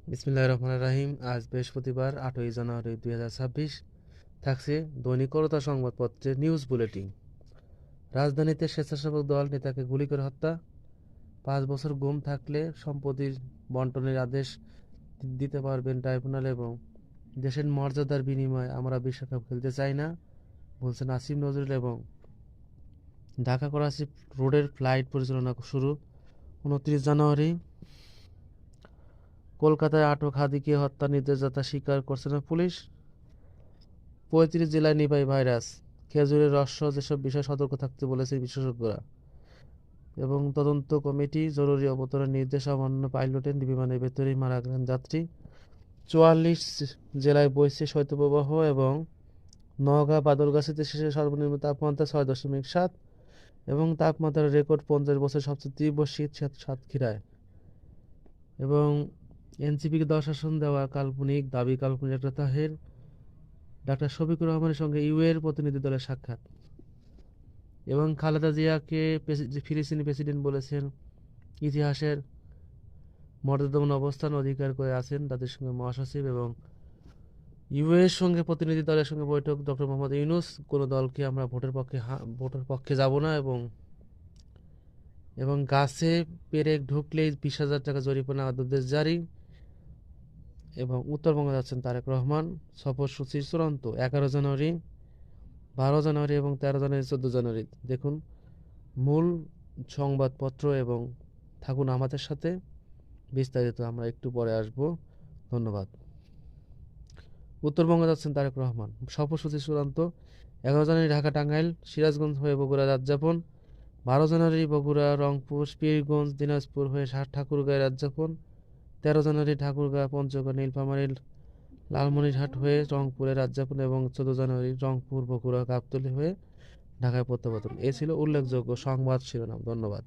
বিসমিল্লাহির রহমানির রহিম। আজ বৃহস্পতিবার ৮ই জানুয়ারি ২০২৬। থাকছে দৈনিক করতা সংবাদপত্রের নিউজ বুলেটিন। রাজধানীতে স্বেচ্ছাসেবক দল নেতাকে গুলি করে হত্যা, ৫ বছর গুম থাকলে সম্পত্তি বন্টনের আদেশ দিতে পারবেন ট্রাইব্যুনাল এবং দেশের মর্যাদার বিনিময়ে আমরা বিশ্বকাপ খেলতে চাই না বলছেন আসিফ নজরুল। এবং ঢাকা করাচি রোডের ফ্লাইট পরিচালনা শুরু ২৯ জানুয়ারি। কলকাতায় আটক হাদিকে হত্যা নির্দেশদাতা স্বীকার করছে না পুলিশ। ৩৫ জেলায় নিপাই ভাইরাস, খেজুরের রস যেসব বিষয়ে সতর্ক থাকতে বলেছে বিশেষজ্ঞরা। এবং তদন্ত কমিটি জরুরি অবতরণ নির্দেশ অমান্য, পাইলটের বিমানের ভেতরেই মারা গেলেন যাত্রী। ৪৪ জেলায় বইছে শৈত্যপ্রবাহ এবং নওগাঁ বাদলগাছিতে শেষে সর্বনিম্ন তাপমাত্রা ৬.৭ এবং তাপমাত্রার রেকর্ড ৫০ বছর সবচেয়ে তীব্র শীত সাতক্ষীরায়। এবং এনসিপিকে ১০ আসন দেওয়া কাল্পনিক দাবি, কাল্পনিক একটা তাহের। ডাক্তার শফিকুর রহমানের সঙ্গে ইউএর প্রতিনিধি দলের সাক্ষাৎ। এবং খালেদা জিয়াকে ফিলিস্তিনি প্রেসিডেন্ট বলেছেন ইতিহাসের মর্যাদাপূর্ণ অবস্থান অধিকার করে আছেন তাদের সঙ্গে মহাসচিব। এবং ইউএর সঙ্গে প্রতিনিধি দলের সঙ্গে বৈঠক ডক্টর মোহাম্মদ ইউনুস, কোনো দলকে আমরা ভোটের পক্ষে যাব না। এবং গাছে পেরেক ঢুকলেই ২০,০০০ টাকা জরিমানা আদেশ জারি। এবং উত্তরবঙ্গে যাচ্ছেন তারেক রহমান, সফরসূচি চূড়ান্ত ১১ জানুয়ারি, ১২ জানুয়ারি এবং ১৩ জানুয়ারি, ১৪ জানুয়ারি। দেখুন মূল সংবাদপত্র এবং থাকুন আমাদের সাথে। বিস্তারিত আমরা একটু পরে আসব। ধন্যবাদ। উত্তরবঙ্গে যাচ্ছেন তারেক রহমান, সফরসূচি চূড়ান্ত। ১১ জানুয়ারি ঢাকা, টাঙ্গাইল, সিরাজগঞ্জ হয়ে বগুড়া রাতযাপন। ১২ জানুয়ারি বগুড়া, রংপুর, পীরগঞ্জ, দিনাজপুর হয়ে ঠাকুরগাঁয় রাতযাপন। ১৩ জানুয়ারি ঠাকুরগাঁ, পঞ্চগড়, নীলফামারী, লালমনিরহাট হয়ে রংপুরে রাতযাপন এবং ১৪ জানুয়ারি রংপুর, বগুড়া, গাবতলী হয়ে ঢাকায় প্রত্যাবর্তন। এ ছিল উল্লেখযোগ্য সংবাদ শিরোনাম। ধন্যবাদ।